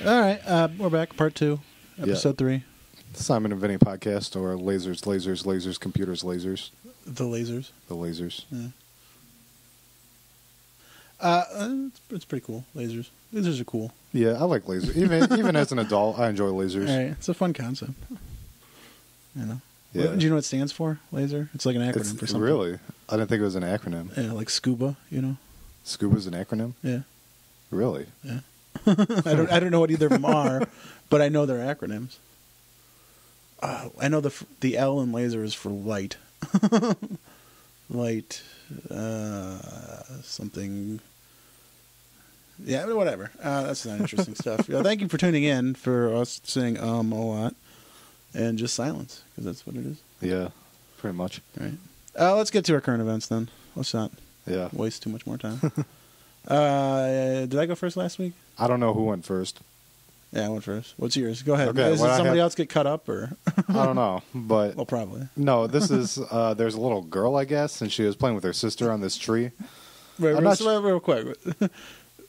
All right, we're back. Part 2, episode 3. Simon and Vinnie podcast, or lasers, computers, lasers. The lasers. The lasers. Yeah. It's pretty cool. Lasers. Lasers are cool. Yeah, I like lasers. Even as an adult, I enjoy lasers. All right, it's a fun concept. You know. Yeah. Do you know what it stands for? Laser. It's like an acronym for something. Really? I didn't think it was an acronym. Yeah, like scuba. You know. Scuba's an acronym? Yeah. Really? Yeah. I don't know what either of them are, but I know they're acronyms. I know the L in laser is for light. Light, something. Yeah, whatever. That's not interesting stuff. Thank you for tuning in for us saying a lot and just silence, because that's what it is. Yeah, pretty much. All right. Let's get to our current events then. Let's not waste too much more time. Did I go first last week? I don't know who went first. Yeah, I went first. What's yours? Go ahead. Okay, Does somebody else get cut up, or? I don't know, but well, probably. No, this is there's a little girl, I guess, and she was playing with her sister on this tree. Wait, real quick.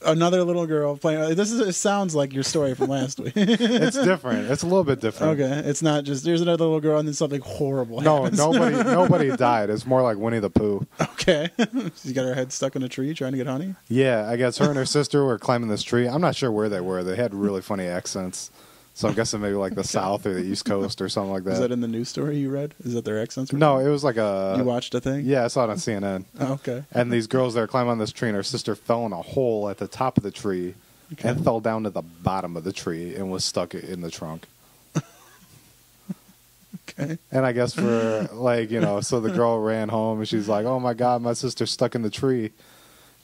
Another little girl playing. It sounds like your story from last week. It's different. It's a little bit different. Okay, it's not just there's another little girl and then something horrible happens. No, nobody died. It's more like Winnie the Pooh. Okay, she got her head stuck in a tree trying to get honey. Yeah, I guess her and her sister were climbing this tree. I'm not sure where they were. They had really funny accents. So I'm guessing maybe like the South or the East Coast or something like that. Is that in the news story you read? Is that their accents? No, it was like a... You watched a thing? Yeah, I saw it on CNN. Oh, okay. And these girls that are climbing on this tree, and her sister fell in a hole at the top of the tree and fell down to the bottom of the tree and was stuck in the trunk. Okay. And I guess for, like, so the girl ran home and she's like, oh my God, my sister's stuck in the tree.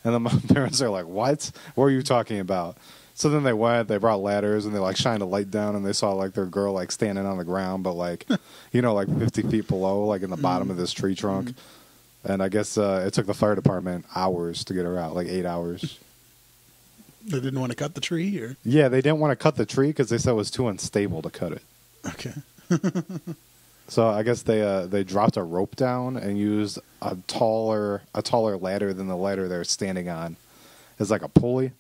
And then my parents are like, what? What are you talking about? So then they brought ladders, and they, like, shined a light down, and they saw, like, their girl, like, standing on the ground, but, like, like 50 feet below, like, in the bottom of this tree trunk. And I guess it took the fire department hours to get her out, like 8 hours. They didn't want to cut the tree, or? Yeah, they didn't want to cut the tree because they said it was too unstable to cut it. Okay. So I guess they dropped a rope down and used a taller ladder than the ladder they're standing on as, like, a pulley.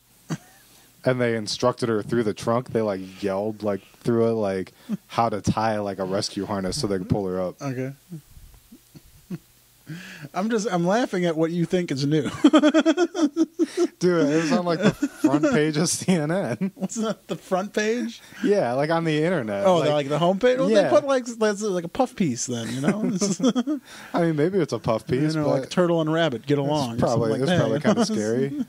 And they instructed her through the trunk. They, like, yelled, like, through it, like, how to tie, like, a rescue harness so they could pull her up. Okay. I'm laughing at what you think is new. Dude, it was on, like, the front page of CNN. What's that, the front page? Yeah, like, on the internet. Oh, like the homepage? Well, yeah. They put, like a puff piece then, I mean, maybe it's a puff piece, but... like turtle and rabbit, get along. It's probably kind of scary.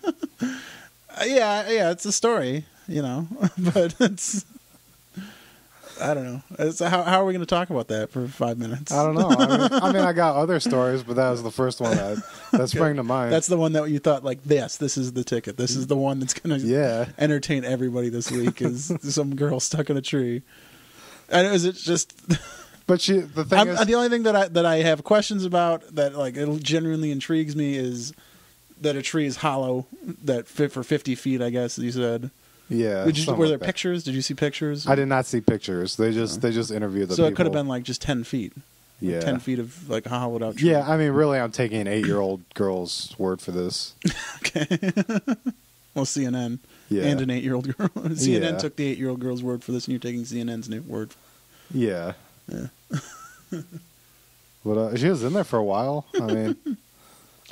Yeah, it's a story, but it's, I don't know. How are we going to talk about that for 5 minutes? I don't know. I mean, I got other stories, but that was the first one that sprang to mind. That's the one that you thought, like, yes, this is the ticket. This is the one that's going to entertain everybody this week, is some girl stuck in a tree. And is it just... But the thing is... The only thing that I have questions about that, like, it genuinely intrigues me is... that a tree is hollow, that fit for 50 feet, I guess you said. Yeah. Were there pictures? Did you see pictures? I did not see pictures. They just interviewed the people. So it could have been like just 10 feet. Yeah. 10 feet of like a hollowed out tree. Yeah, I mean, really, I'm taking an 8-year-old girl's word for this. Okay. Well, CNN and an 8-year-old girl. CNN took the 8-year-old girl's word for this, and you're taking CNN's word. Yeah. Yeah. But she was in there for a while. I mean...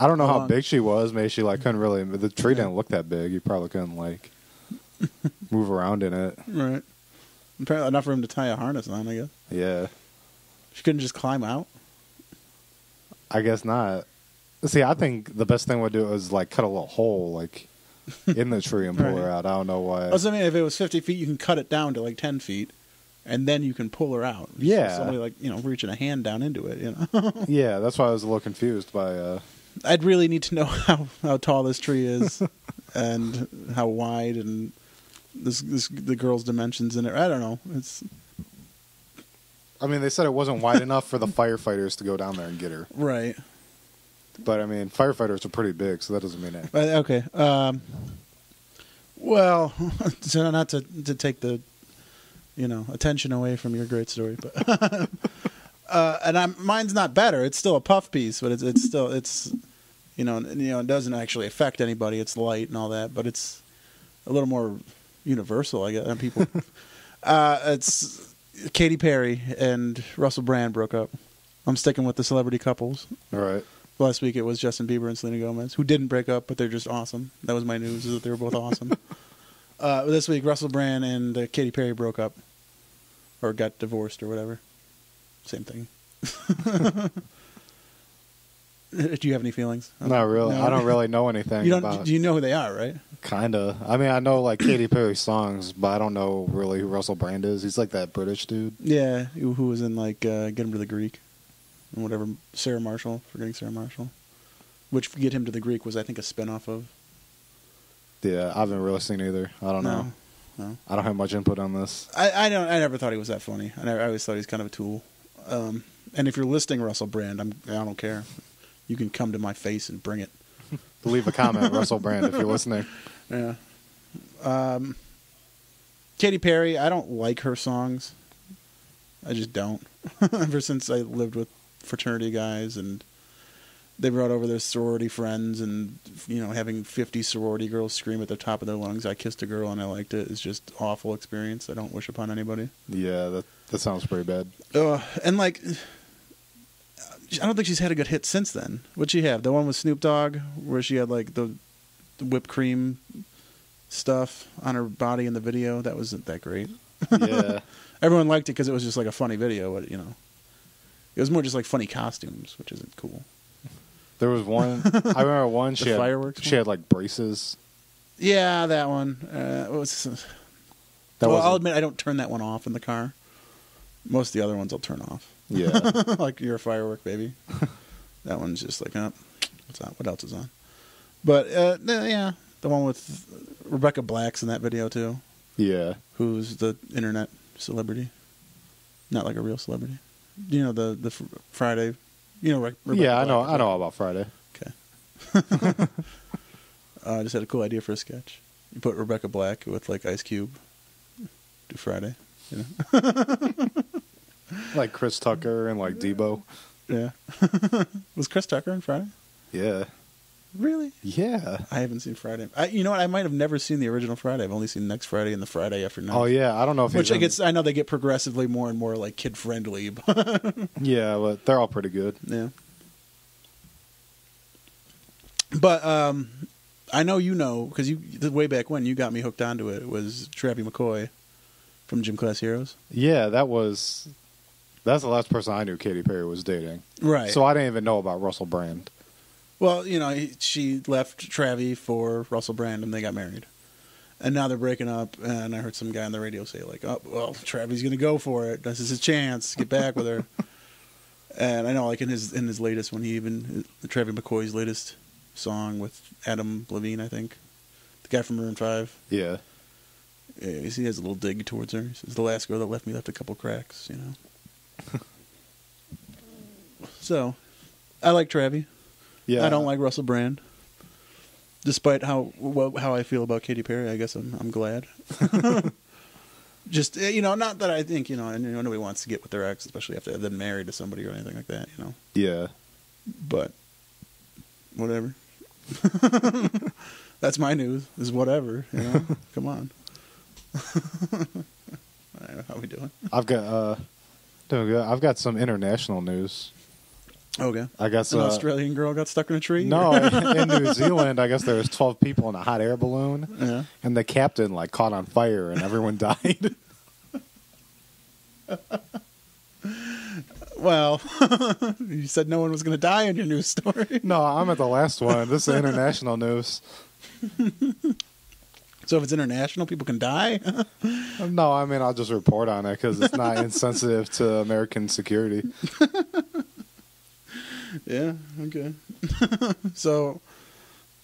I don't know how big she was. Maybe she couldn't really. The tree didn't look that big. You probably couldn't move around in it. Right. Apparently enough room to tie a harness on, I guess. Yeah. She couldn't just climb out. I guess not. See, I think the best thing would do is cut a little hole in the tree and pull her out. I don't know why. I mean, if it was 50 feet, you can cut it down to 10 feet. And then you can pull her out. Yeah. So somebody reaching a hand down into it. Yeah, that's why I was a little confused by. I'd really need to know how tall this tree is, and how wide, and the girl's dimensions in it. I don't know. I mean, they said it wasn't wide enough for the firefighters to go down there and get her. Right. But I mean, firefighters are pretty big, so that doesn't mean anything. Okay. Well, so not to take the attention away from your great story, but and mine's not better. It's still a puff piece, but it's still it doesn't actually affect anybody. It's light and all that, but it's a little more universal, I guess. And people, it's Katy Perry and Russell Brand broke up. I'm sticking with the celebrity couples. All right. Last week it was Justin Bieber and Selena Gomez, who didn't break up, but they're just awesome. That was my news, is that they were both awesome. This week, Russell Brand and Katy Perry broke up, or got divorced, or whatever. Same thing. Do you have any feelings? Not really. No? I don't really know anything. You don't? Do you know who they are, right? Kinda. I mean, I know like Katy Perry songs, but I don't know really who Russell Brand is. He's like that British dude. Yeah, who was in like Get Him to the Greek, and whatever. Sarah Marshall, forgetting Sarah Marshall, which Get Him to the Greek was, I think, a spinoff of. Yeah, I haven't really seen either. I don't know. No. I don't have much input on this. I never thought he was that funny. I always thought he was kind of a tool. And if you're listing Russell Brand, I don't care. You can come to my face and bring it. Leave a comment, Russell Brand, if you're listening. Yeah. Katy Perry, I don't like her songs. I just don't. Ever since I lived with fraternity guys and they brought over their sorority friends and, having 50 sorority girls scream at the top of their lungs, I kissed a girl and I liked it. It's just an awful experience. I don't wish upon anybody. Yeah, that sounds pretty bad. And like, I don't think she's had a good hit since then. What'd she have? The one with Snoop Dogg where she had like the whipped cream stuff on her body in the video? That wasn't that great. Yeah. Everyone liked it because it was just like a funny video, but, it was more just like funny costumes, which isn't cool. There was one. I remember one. She had fireworks. She had like braces. Yeah, that one. I'll admit I don't turn that one off in the car. Most of the other ones I'll turn off. Yeah, like You're a Firework, Baby. That one's just like, what's on? What else is on? But yeah, the one with Rebecca Black's in that video too. Yeah, who's the internet celebrity, not like a real celebrity. The Friday. Rebecca yeah, I know. Black. I know all about Friday. Okay. I just had a cool idea for a sketch. You put Rebecca Black with like Ice Cube. Do Friday. Like Chris Tucker and like Debo. Yeah. Was Chris Tucker in Friday? Yeah. Really? Yeah. I haven't seen Friday. You know what? I might have never seen the original Friday. I've only seen Next Friday and the Friday After Next. Oh yeah, I don't know if which I know they get progressively more and more like kid friendly. Yeah, but they're all pretty good. Yeah. But I know because way back when you got me hooked onto it was Travie McCoy from Gym Class Heroes. Yeah, that's the last person I knew Katy Perry was dating. Right. So I didn't even know about Russell Brand. Well, she left Travie for Russell Brand and they got married. And now they're breaking up, and I heard some guy on the radio say, like, oh, well, Travie's going to go for it. This is his chance. Get back with her. And I know, like, in his latest one, Travie McCoy's latest song with Adam Levine, I think, the guy from Maroon 5. Yeah. He has a little dig towards her. He says, the last girl that left me left a couple cracks, So, I like Travie. Yeah. I don't like Russell Brand. Despite how I feel about Katy Perry, I guess I'm glad. Just, not that I think, nobody wants to get with their ex, especially after they've been married to somebody or anything like that, Yeah. But, whatever. That's my news, is whatever, Come on. How we doing? I've got, doing good. I've got some international news. Okay. I guess an Australian girl got stuck in a tree? No, in New Zealand, I guess there was 12 people in a hot air balloon. Yeah. And the captain caught on fire and everyone died. Well, you said no one was going to die in your news story. No, I'm at the last one. This is international news. So if it's international, people can die? No, I mean, I'll just report on it because it's not insensitive to American security. Yeah, okay. So,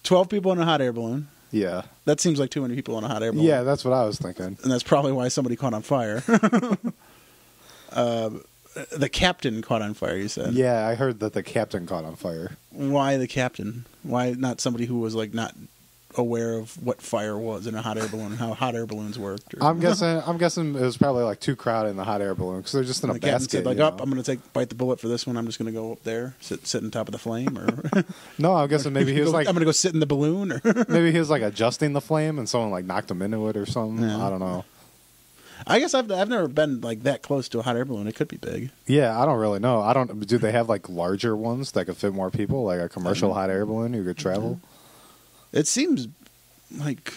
12 people in a hot air balloon. Yeah. That seems like too many people in a hot air balloon. Yeah, that's what I was thinking. And that's probably why somebody caught on fire. The captain caught on fire, you said? Yeah, I heard that the captain caught on fire. Why the captain? Why not somebody who was, not aware of what fire was in a hot air balloon and how hot air balloons worked. Or, I'm guessing it was probably like too crowded in the hot air balloon because they're just in a the captain basket. said, like, you know? I'm going to bite the bullet for this one. I'm just going to go up there, sit on top of the flame, or No, I'm guessing maybe he was like I'm going to go sit in the balloon, or maybe he was like adjusting the flame and someone like knocked him into it or something. Yeah. I don't know. I guess I've never been like that close to a hot air balloon. It could be big. Yeah, I don't really know. I don't. Do they have like larger ones that could fit more people, like a commercial hot air balloon you could travel? It seems like,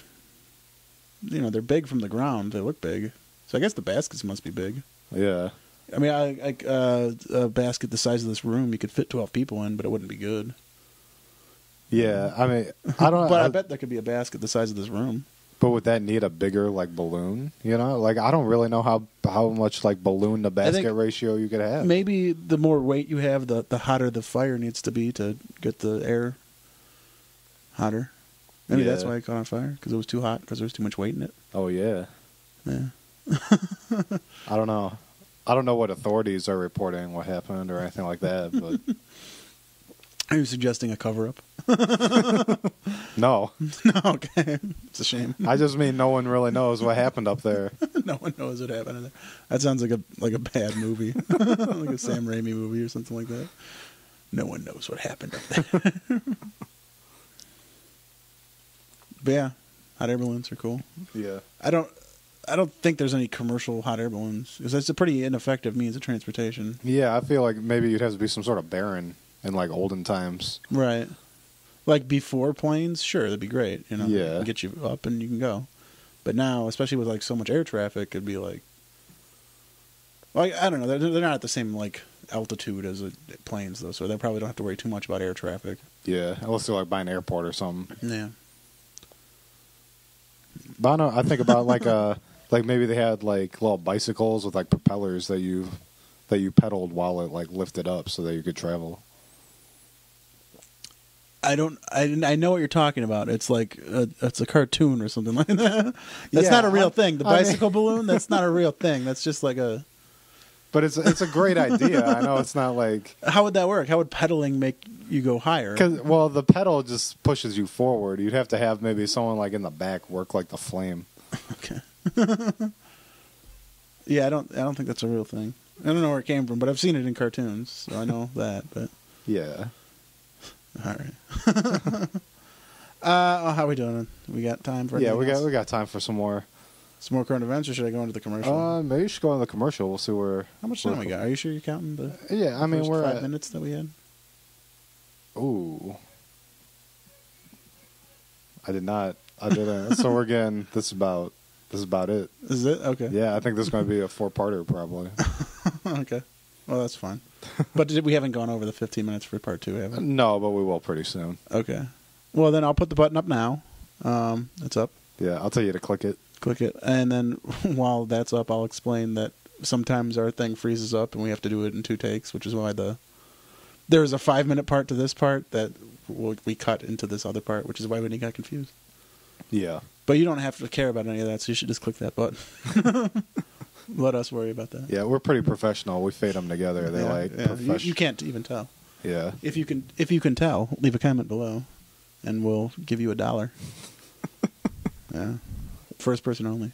they're big from the ground. They look big. So I guess the baskets must be big. Yeah. I mean, a basket the size of this room, you could fit 12 people in, but it wouldn't be good. Yeah, I mean, I don't. But I bet there could be a basket the size of this room. But would that need a bigger like balloon? You know, like I don't really know how much like balloon to basket ratio you could have. Maybe the more weight you have, the hotter the fire needs to be to get the air hotter. Maybe that's why it caught on fire, because it was too hot, because there was too much weight in it. Oh yeah. Yeah. I don't know. I don't know what authorities are reporting what happened or anything like that, but Are you suggesting a cover-up? no. No, okay. It's a shame. I just mean no one really knows what happened up there. No one knows what happened in there. That sounds like a bad movie. Like a Sam Raimi movie or something like that. No one knows what happened up there. But yeah, hot air balloons are cool. Yeah. I don't think there's any commercial hot air balloons, because that's a pretty ineffective means of transportation. Yeah, I feel like maybe you'd have to be some sort of baron in like olden times. Right. Like before planes, sure, that'd be great. Yeah. Get you up and you can go. But now, especially with like so much air traffic, it'd be like, well, I don't know. They're not at the same like altitude as planes though, so they probably don't have to worry too much about air traffic. Yeah, unless they're like by an airport or something. Yeah. But I don't know, I think about like maybe they had like little bicycles with like propellers that you pedaled while it like lifted up so that you could travel. I know what you're talking about. It's like it's a cartoon or something like that. That's not a real thing. The bicycle balloon, that's not a real thing. That's just like a. But it's a great idea. I know it's not like. How would that work? How would pedaling make you go higher? Well, the pedal just pushes you forward. You'd have to have maybe someone like in the back work like the flame. Okay. Yeah, I don't think that's a real thing. I don't know where it came from, but I've seen it in cartoons, so I know that. But yeah. All right. How are we doing? We got time for we got time for some more current events, or should I go into the commercial? Maybe you should go into the commercial. We'll see where. How much time we got? Are you sure you're counting the? Yeah, I mean we're 5 minutes that we had. Ooh. I didn't. So we're getting. This is about it. Is it okay? Yeah, I think this is going to be a 4-parter probably. Okay. Well, that's fine. But we haven't gone over the 15 minutes for part 2, have we? No, but we will pretty soon. Okay. Well, then I'll put the button up now. It's up. Yeah, I'll tell you to click it. Click it. And then while that's up, I'll explain that sometimes our thing freezes up and we have to do it in 2 takes, which is why there's a 5-minute part to this part that we cut into this other part, which is why Vinnie got confused. Yeah. But you don't have to care about any of that, so you should just click that button. Let us worry about that. Yeah, we're pretty professional. We fade them together. They're professional. You can't even tell. Yeah. If you can tell, leave a comment below, and we'll give you $1. Yeah. First person only.